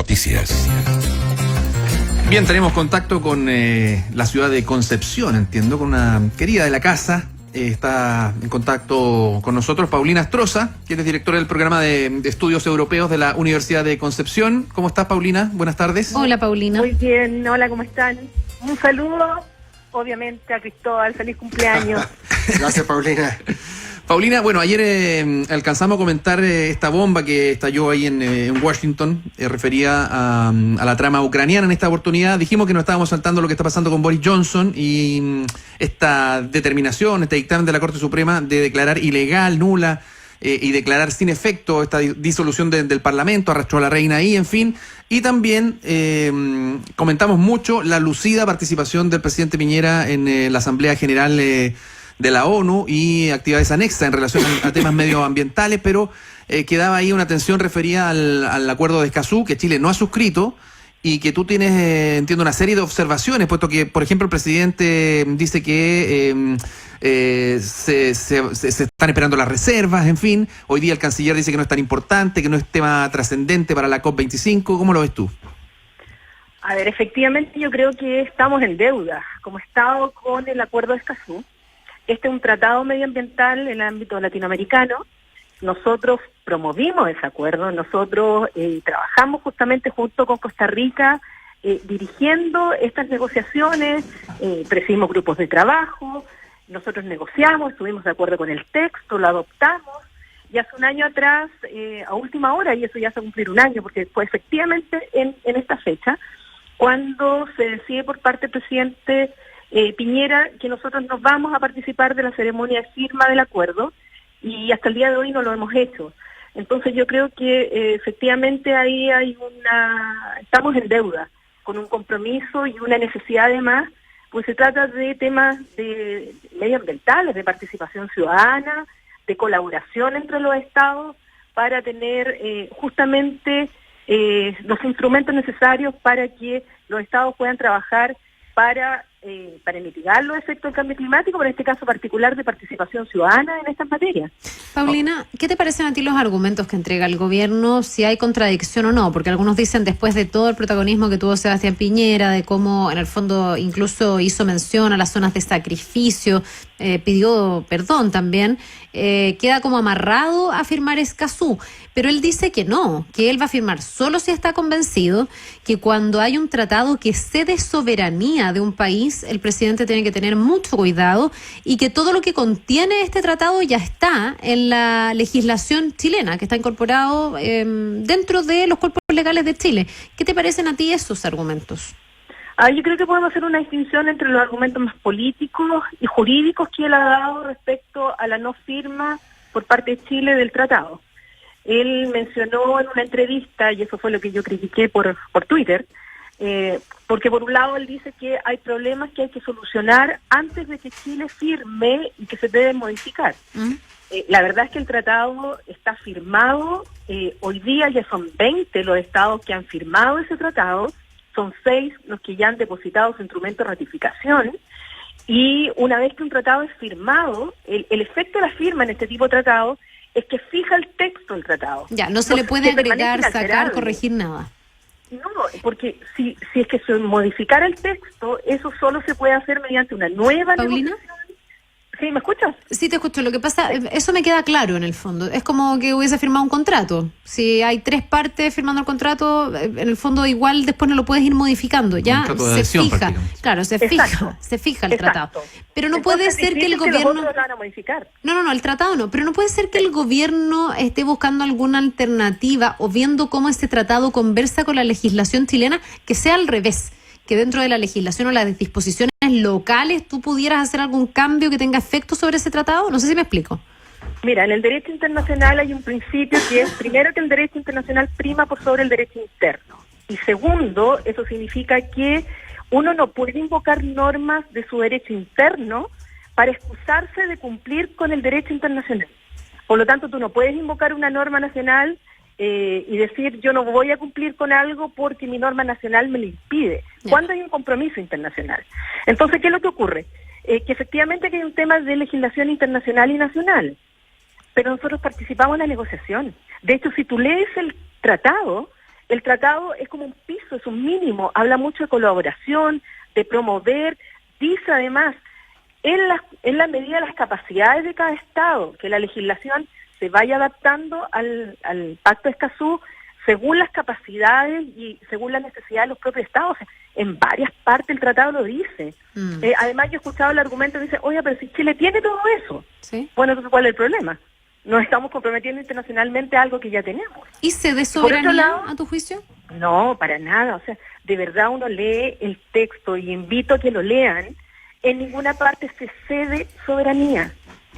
Noticias. Bien, tenemos contacto con la ciudad de Concepción, entiendo, con una querida de la casa. Está en contacto con nosotros Paulina Astroza, que es directora del programa de estudios europeos de la Universidad de Concepción. ¿Cómo estás, Paulina? Buenas tardes. Hola, Paulina. Muy bien, hola, ¿cómo están? Un saludo, obviamente, a Cristóbal, feliz cumpleaños. Gracias, Paulina. Paulina, bueno, ayer alcanzamos a comentar esta bomba que estalló ahí en Washington, refería a la trama ucraniana. En esta oportunidad dijimos que no estábamos saltando lo que está pasando con Boris Johnson y esta determinación, este dictamen de la Corte Suprema de declarar ilegal, nula y declarar sin efecto esta disolución del Parlamento, arrastró a la reina ahí, en fin. Y también comentamos mucho la lucida participación del presidente Piñera en la Asamblea General de la ONU y actividades anexas en relación a temas medioambientales, pero quedaba ahí una tensión referida al acuerdo de Escazú, que Chile no ha suscrito, y que tú tienes, entiendo, una serie de observaciones, puesto que, por ejemplo, el presidente dice que se están esperando las reservas, en fin. Hoy día el canciller dice que no es tan importante, que no es tema trascendente para la COP25. ¿Cómo lo ves tú? A ver, efectivamente yo creo que estamos en deuda, como Estado, con el acuerdo de Escazú. Este es un tratado medioambiental en el ámbito latinoamericano. Nosotros promovimos ese acuerdo, nosotros trabajamos justamente junto con Costa Rica dirigiendo estas negociaciones, presidimos grupos de trabajo, nosotros negociamos, estuvimos de acuerdo con el texto, lo adoptamos, y hace un año atrás, a última hora, y eso ya se va a cumplir un año, porque fue efectivamente en esta fecha, cuando se decide por parte del presidente Piñera que nosotros nos vamos a participar de la ceremonia de firma del acuerdo, y hasta el día de hoy no lo hemos hecho. Entonces yo creo que efectivamente ahí estamos en deuda, con un compromiso y una necesidad además, pues se trata de temas de medioambientales, de participación ciudadana, de colaboración entre los estados para tener justamente los instrumentos necesarios para que los estados puedan trabajar para mitigar los efectos del cambio climático, pero en este caso particular de participación ciudadana en estas materias. Paulina, ¿qué te parecen a ti los argumentos que entrega el gobierno, si hay contradicción o no? Porque algunos dicen, después de todo el protagonismo que tuvo Sebastián Piñera, de cómo en el fondo incluso hizo mención a las zonas de sacrificio, pidió perdón también, queda como amarrado a firmar Escazú. Pero él dice que no, que él va a firmar solo si está convencido que cuando hay un tratado que cede soberanía de un país, el presidente tiene que tener mucho cuidado y que todo lo que contiene este tratado ya está en la legislación chilena, que está incorporado dentro de los cuerpos legales de Chile. ¿Qué te parecen a ti esos argumentos? Yo creo que podemos hacer una distinción entre los argumentos más políticos y jurídicos que él ha dado respecto a la no firma por parte de Chile del tratado. Él mencionó en una entrevista, y eso fue lo que yo critiqué por Twitter, porque por un lado él dice que hay problemas que hay que solucionar antes de que Chile firme y que se deben modificar. La verdad es que el tratado está firmado, hoy día ya son 20 los estados que han firmado ese tratado, son 6 los que ya han depositado su instrumento de ratificación, y una vez que un tratado es firmado, el efecto de la firma en este tipo de tratado es que fija el texto del tratado. Ya, no se le puede agregar, sacar, corregir nada. No, porque si es que se modificara el texto, eso solo se puede hacer mediante una nueva ¿Paulina? negociación. ¿Sí, me escuchas? Sí, te escucho. Lo que pasa, eso me queda claro en el fondo. Es como que hubiese firmado un contrato. Si hay 3 partes firmando el contrato, en el fondo igual después no lo puedes ir modificando. Ya se fija. Claro, se fija el tratado. Pero no puede ser que el gobierno... No, el tratado no. Pero no puede ser que el gobierno esté buscando alguna alternativa o viendo cómo este tratado conversa con la legislación chilena, que sea al revés. Que dentro de la legislación o las disposiciones locales tú pudieras hacer algún cambio que tenga efecto sobre ese tratado. No sé si me explico. Mira, en el derecho internacional hay un principio que es, primero, que el derecho internacional prima por sobre el derecho interno. Y segundo, eso significa que uno no puede invocar normas de su derecho interno para excusarse de cumplir con el derecho internacional. Por lo tanto, tú no puedes invocar una norma nacional y decir yo no voy a cumplir con algo porque mi norma nacional me lo impide, cuando hay un compromiso internacional. Entonces, ¿qué es lo que ocurre? Que efectivamente hay un tema de legislación internacional y nacional, pero nosotros participamos en la negociación. De hecho, si tú lees el tratado, el tratado es como un piso, es un mínimo, habla mucho de colaboración, de promover, dice además, en la medida de las capacidades de cada Estado, que la legislación se vaya adaptando al Pacto de Escazú según las capacidades y según las necesidades de los propios Estados. O sea, en varias partes el tratado lo dice. Además, yo he escuchado el argumento que dice, oye, pero si Chile tiene todo eso, ¿sí? Bueno, entonces, ¿cuál es el problema? Nos estamos comprometiendo internacionalmente a algo que ya tenemos. ¿Y se Por soberanía otro lado, a tu juicio? No, para nada. O sea, de verdad uno lee el texto y invito a que lo lean. En ninguna parte se cede soberanía.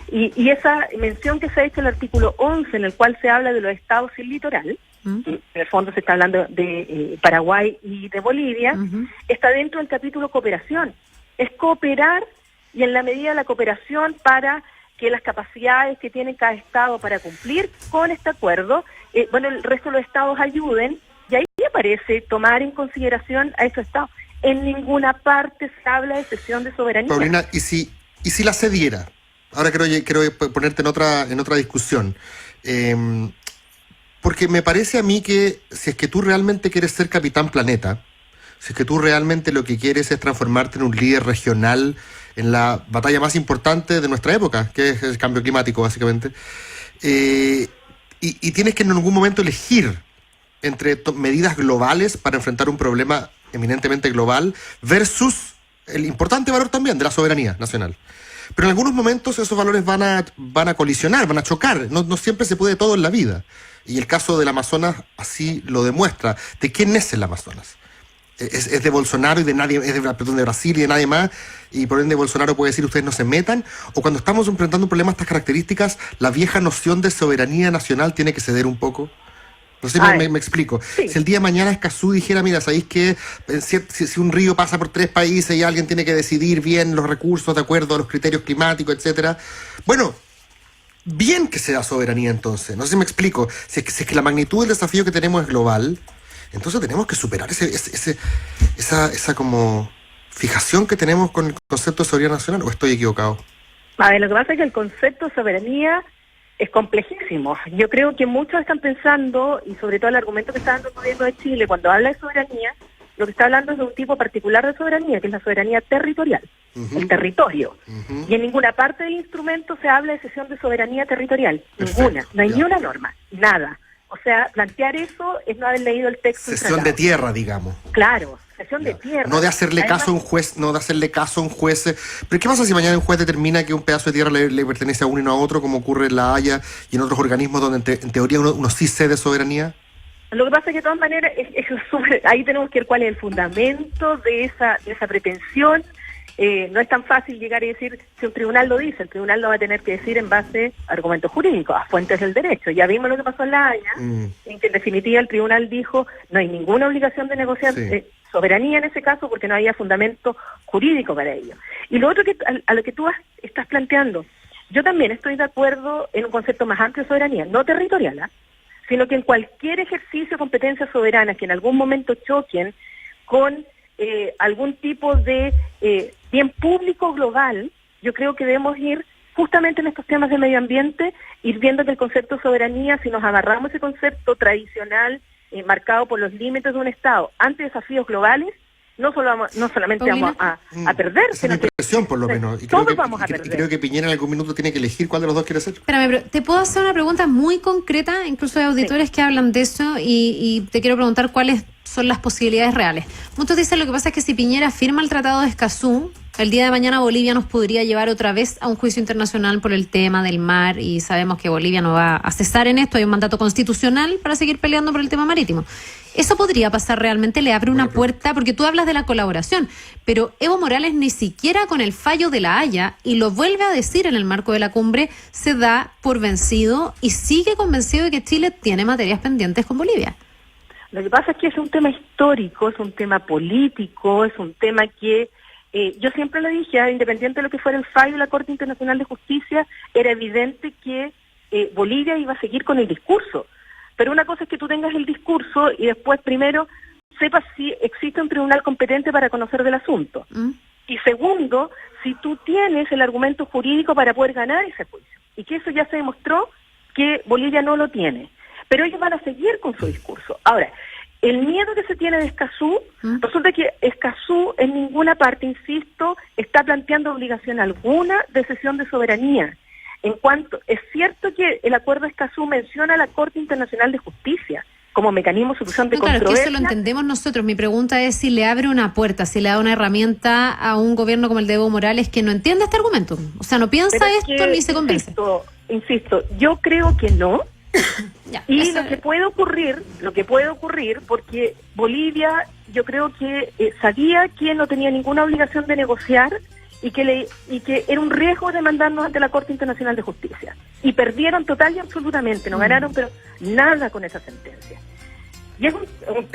Y esa mención que se ha hecho en el artículo 11, en el cual se habla de los estados sin litoral, en el fondo se está hablando de Paraguay y de Bolivia, está dentro del capítulo cooperación. Es cooperar y en la medida de la cooperación para que las capacidades que tiene cada estado para cumplir con este acuerdo, el resto de los estados ayuden, y ahí aparece tomar en consideración a esos estados. En ninguna parte se habla de cesión de soberanía. Paulina, ¿y si la cediera? Ahora quiero ponerte en otra discusión. Porque me parece a mí que si es que tú realmente quieres ser Capitán Planeta, si es que tú realmente lo que quieres es transformarte en un líder regional en la batalla más importante de nuestra época, que es el cambio climático, básicamente, y tienes que en algún momento elegir entre medidas globales para enfrentar un problema eminentemente global versus el importante valor también de la soberanía nacional. Pero en algunos momentos esos valores van a colisionar, van a chocar. No siempre se puede todo en la vida. Y el caso del Amazonas así lo demuestra. ¿De quién es el Amazonas? Es de Bolsonaro y de nadie, de Brasil y de nadie más, y por ende Bolsonaro puede decir ustedes no se metan, o cuando estamos enfrentando un problema de estas características, la vieja noción de soberanía nacional tiene que ceder un poco. No sé si me explico. Sí. Si el día de mañana Escazú dijera, mira, ¿sabéis qué? Si un río pasa por 3 países y alguien tiene que decidir bien los recursos de acuerdo a los criterios climáticos, etcétera, bueno, bien que sea soberanía entonces. No sé si me explico. Si es que la magnitud del desafío que tenemos es global, entonces tenemos que superar esa como fijación que tenemos con el concepto de soberanía nacional, ¿o estoy equivocado? A ver, lo que pasa es que el concepto de soberanía es complejísimo. Yo creo que muchos están pensando, y sobre todo el argumento que está dando el gobierno de Chile cuando habla de soberanía, lo que está hablando es de un tipo particular de soberanía, que es la soberanía territorial, el territorio. Y en ninguna parte del instrumento se habla de cesión de soberanía territorial. Perfecto. Ninguna. No hay ni una norma. Nada. O sea, plantear eso es no haber leído el texto. Cesión de tierra, digamos. Claro, cesión de tierra. No de hacerle caso a un juez, Pero ¿qué pasa si mañana un juez determina que un pedazo de tierra le pertenece a uno y no a otro, como ocurre en la Haya y en otros organismos donde en teoría uno sí cede soberanía? Lo que pasa es que de todas maneras, ahí tenemos que ver cuál es el fundamento de esa pretensión. No es tan fácil llegar y decir, si un tribunal lo dice, el tribunal lo va a tener que decir en base a argumentos jurídicos, a fuentes del derecho. Ya vimos lo que pasó en La Haya, en que en definitiva el tribunal dijo, no hay ninguna obligación de negociar soberanía en ese caso porque no había fundamento jurídico para ello. Y lo otro que a lo que tú estás planteando, yo también estoy de acuerdo en un concepto más amplio de soberanía, no territorial, sino que en cualquier ejercicio de competencias soberanas que en algún momento choquen con algún tipo de bien público global, yo creo que debemos ir justamente en estos temas de medio ambiente, ir viendo que el concepto de soberanía, si nos agarramos ese concepto tradicional marcado por los límites de un Estado ante desafíos globales, no solamente vamos a perder, esa sino es mi impresión, por lo menos. Y todos vamos a perder. Creo que Piñera en algún minuto tiene que elegir cuál de los dos quiere ser. Espérame, pero te puedo hacer una pregunta muy concreta, incluso de auditores que hablan de eso, y te quiero preguntar cuáles son las posibilidades reales. Muchos dicen lo que pasa es que si Piñera firma el Tratado de Escazú, el día de mañana Bolivia nos podría llevar otra vez a un juicio internacional por el tema del mar, y sabemos que Bolivia no va a cesar en esto, hay un mandato constitucional para seguir peleando por el tema marítimo. ¿Eso podría pasar realmente? ¿Le abre una puerta? Porque tú hablas de la colaboración, pero Evo Morales ni siquiera con el fallo de La Haya, y lo vuelve a decir en el marco de la cumbre, se da por vencido y sigue convencido de que Chile tiene materias pendientes con Bolivia. Lo que pasa es que es un tema histórico, es un tema político, es un tema que yo siempre lo dije, independiente de lo que fuera el fallo de la Corte Internacional de Justicia, era evidente que Bolivia iba a seguir con el discurso. Pero una cosa es que tú tengas el discurso y después primero sepas si existe un tribunal competente para conocer del asunto. Y segundo, si tú tienes el argumento jurídico para poder ganar ese juicio. Y que eso ya se demostró que Bolivia no lo tiene. Pero ellos van a seguir con su discurso. Ahora, el miedo que se tiene de Escazú, resulta que Escazú en ninguna parte, insisto, está planteando obligación alguna de cesión de soberanía. En cuanto, es cierto que el acuerdo de Escazú menciona a la Corte Internacional de Justicia como mecanismo de solución de Claro, controversia. que eso lo entendemos nosotros. Mi pregunta es si le abre una puerta, si le da una herramienta a un gobierno como el de Evo Morales que no entiende este argumento. O sea, no piensa Pero es esto que, ni se convence. Insisto, yo creo que no. Ya, Y eso- lo que puede ocurrir, porque Bolivia, yo creo que sabía que no tenía ninguna obligación de negociar y que era un riesgo de mandarnos ante la Corte Internacional de Justicia. Y perdieron total y absolutamente, no ganaron, pero nada con esa sentencia. Y es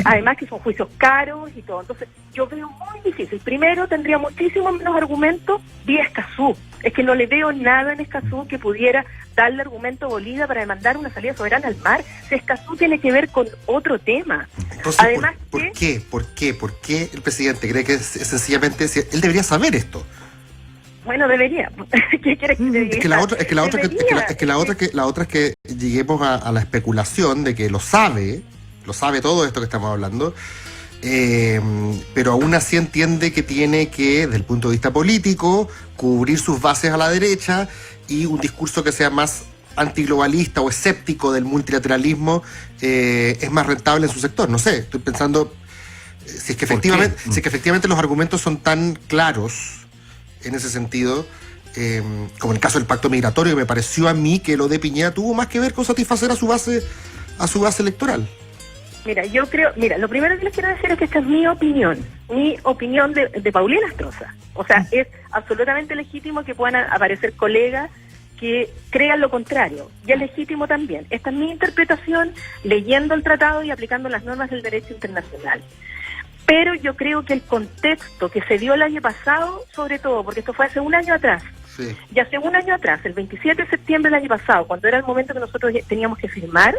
además que son juicios caros y todo. Entonces, yo veo muy difícil. Primero, tendría muchísimo menos argumentos vía Escazú. Es que no le veo nada en Escazú que pudiera darle argumento a Bolivia para demandar una salida soberana al mar. Si Escazú tiene que ver con otro tema. Entonces, Además, ¿por qué el presidente cree que sencillamente él debería saber esto? Bueno, debería. ¿Qué quieres que te diga? Es que la otra es que lleguemos a la especulación de que lo sabe todo esto que estamos hablando, pero aún así entiende que tiene que, desde el punto de vista político, cubrir sus bases a la derecha y un discurso que sea más antiglobalista o escéptico del multilateralismo es más rentable en su sector. No sé, estoy pensando si es que efectivamente los argumentos son tan claros en ese sentido, como en el caso del pacto migratorio, que me pareció a mí que lo de Piñera tuvo más que ver con satisfacer a su base electoral. Mira, lo primero que les quiero decir es que esta es mi opinión de Paulina Astroza. O sea, es absolutamente legítimo que puedan aparecer colegas que crean lo contrario, y es legítimo también. Esta es mi interpretación, leyendo el tratado y aplicando las normas del derecho internacional. Pero yo creo que el contexto que se dio el año pasado, sobre todo, porque esto fue hace un año atrás, Sí. y hace un año atrás, el 27 de septiembre del año pasado, cuando era el momento que nosotros teníamos que firmar,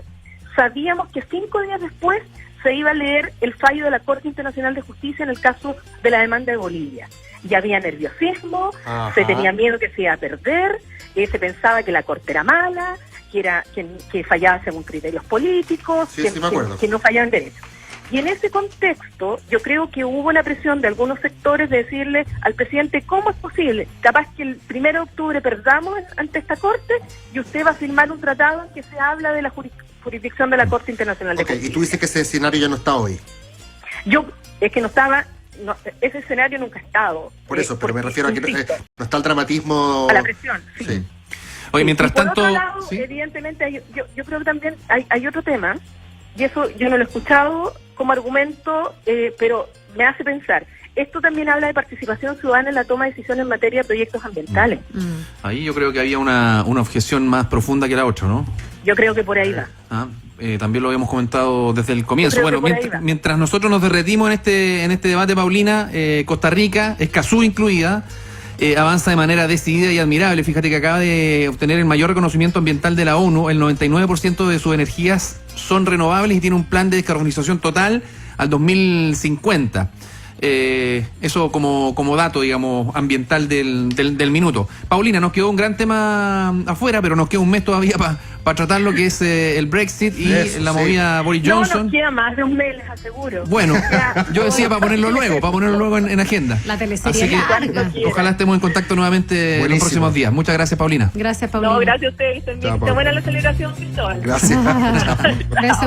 sabíamos que 5 días después se iba a leer el fallo de la Corte Internacional de Justicia en el caso de la demanda de Bolivia. Ya había nerviosismo, Ajá. se tenía miedo que se iba a perder, se pensaba que la Corte era mala, que fallaba según criterios políticos, Sí, sí, me acuerdo. que no fallaba en derecho. Y en ese contexto, yo creo que hubo una presión de algunos sectores de decirle al presidente, ¿cómo es posible? Capaz que el 1 de octubre perdamos ante esta Corte y usted va a firmar un tratado en que se habla de la jurisdicción de la Corte Internacional de Ok, Justicia. y tú dices que ese escenario ya no está hoy. Es que ese escenario nunca ha estado. Por eso, pero me porque, refiero a que insisto, no está el dramatismo. a la presión, sí. Sí. Oye, mientras Y por tanto... otro lado, ¿sí? evidentemente, yo creo que también hay otro tema, y eso yo no lo he escuchado como argumento, pero me hace pensar. Esto también habla de participación ciudadana en la toma de decisiones en materia de proyectos ambientales. Ahí yo creo que había una objeción más profunda que la otra, ¿no? Yo creo que por ahí va. También lo habíamos comentado desde el comienzo. Yo creo Bueno, que por ahí va. mientras nosotros nos derretimos en este debate, Paulina, Costa Rica, Escazú incluida, avanza de manera decidida y admirable. Fíjate que acaba de obtener el mayor reconocimiento ambiental de la ONU. El 99% de sus energías son renovables y tiene un plan de descarbonización total al 2050. Eso como dato, digamos, ambiental del minuto. Paulina, nos quedó un gran tema afuera, pero nos queda un mes todavía para tratar lo que es el Brexit y Eso, la sí. movida Boris No Johnson. nos queda más de un mes, les aseguro. Bueno, Ya, yo decía para ponerlo luego en agenda. La teleserie Así que larga. ojalá estemos en contacto nuevamente en los Buenísimo. próximos días. Muchas gracias, Paulina. Gracias, Paulina. No, gracias a ustedes. Estén bien. Chao, Está Paula. buena la celebración, Cristóbal. Gracias. Gracias.